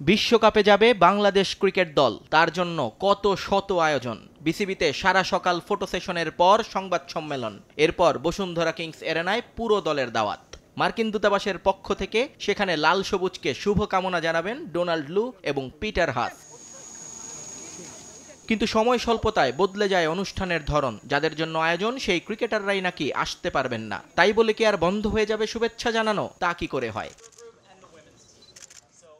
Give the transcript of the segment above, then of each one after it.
বিশ্বকাপে যাবে বাংলাদেশ ক্রিকেট দল, তার জন্য কত শত আয়োজন। বিসিবিতে সারা সকাল ফটো সেশনের পর সংবাদ সম্মেলন, এরপর বসুন্ধরা কিংস এরেনায় পুরো দলের দাওয়াত। মার্কিন দূতাবাসের পক্ষ থেকে সেখানে লাল সবুজকে শুভকামনা জানাবেন ডোনাল্ড লু এবং পিটার হাস। কিন্তু সময় স্বল্পতায় বদলে যায় অনুষ্ঠানের ধরন। যাদের জন্য আয়োজন সেই ক্রিকেটাররাই নাকি আসতে পারবেন না। তাই বলে কি আর বন্ধ হয়ে যাবে শুভেচ্ছা জানানো? তা কি করে হয়?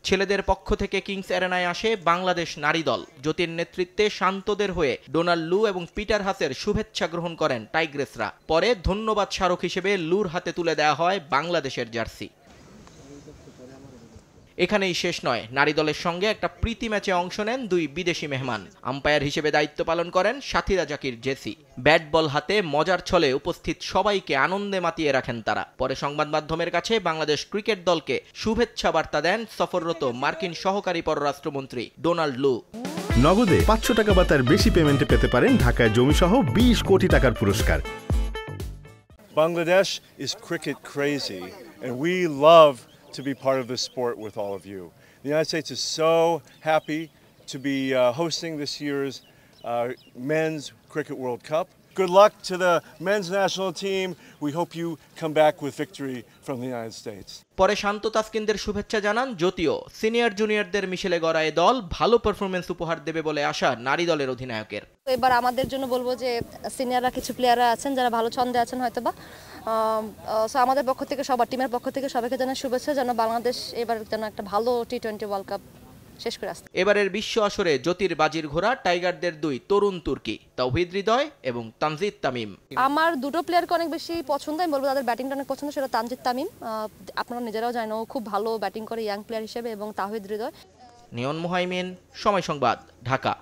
ছেলেদের পক্ষ থেকে কিংস এরেনায় আসে বাংলাদেশ নারী দল। জ্যোতির নেতৃত্বে শান্তদের হয়ে ডোনাল্ড লু এবং পিটার হাসের শুভেচ্ছা গ্রহণ করেন টাইগ্রেসরা। পরে ধন্যবাদ স্মারক হিসেবে লুর হাতে তুলে দেওয়া হয় বাংলাদেশের জার্সি। এখানেই শেষ নয়, নারী দলের সঙ্গে একটা প্রীতি ম্যাচে অংশ নেন দুই বিদেশি মেহমান। আম্পায়ার হিসেবে দায়িত্ব পালন করেন সাথীরা জাকির জেসি। ব্যাট বল হাতে মজার ছলে উপস্থিত সবাইকে আনন্দে মাতিয়ে রাখেন তারা। পরে সংবাদ মাধ্যমের কাছে বাংলাদেশ ক্রিকেট দলকে শুভেচ্ছা বার্তা দেন সফররত মার্কিন সহকারী পররাষ্ট্রমন্ত্রী ডোনাল্ড লু। নগদে 500 টাকা বা তার বেশি পেমেন্টে পেতে পারেন ঢাকায় জমিসহ 20 কোটি টাকার পুরস্কার। Bangladesh is cricket crazy, and we love to be part of this sport with all of you. The United States is so happy to be hosting this year's Men's Cricket World Cup. Good luck to the men's national team. We hope you come back with victory from the United States. পরে শান্ত তাসকিনদের শুভেচ্ছা জানান জ্যোতিও। Senior জুনিয়রদের মিশেলে গড়া এ দল ভালো performance উপহার দেবে বলে আশা নারী দলের অধিনায়কের। এবার আমাদের জন্য বলবো যে সিনিয়ররা কিছু প্লেয়াররা আছেন যারা ভালো ছন্দে আছেন হয়তোবা। সো আমাদের পক্ষ থেকে সবার টিমের পক্ষ থেকে সবাইকে জানাই শুভেচ্ছা, যেন বাংলাদেশ এবার যেন একটা ভালো টি-20 ওয়ার্ল্ড কাপ শেষ করে আসতে। এবারের বিশ্ব আসরে জ্যোতির বাজির ঘোড়া টাইগারদের দুই তরুণ তুর্কি, তাওহিদ হৃদয় এবং তানজিদ তামিম। আমার দুটো প্লেয়ারকে অনেক বেশি পছন্দ, আমি বলবো তাদের ব্যাটিংটা অনেক পছন্দ। সেটা তানজিদ তামিম, আপনারা নিজেরাও জানেন ও খুব ভালো ব্যাটিং করে ইয়াং প্লেয়ার হিসেবে, এবং তাওহিদ হৃদয়। নিয়ন মুহাইমিন, সময় সংবাদ, ঢাকা।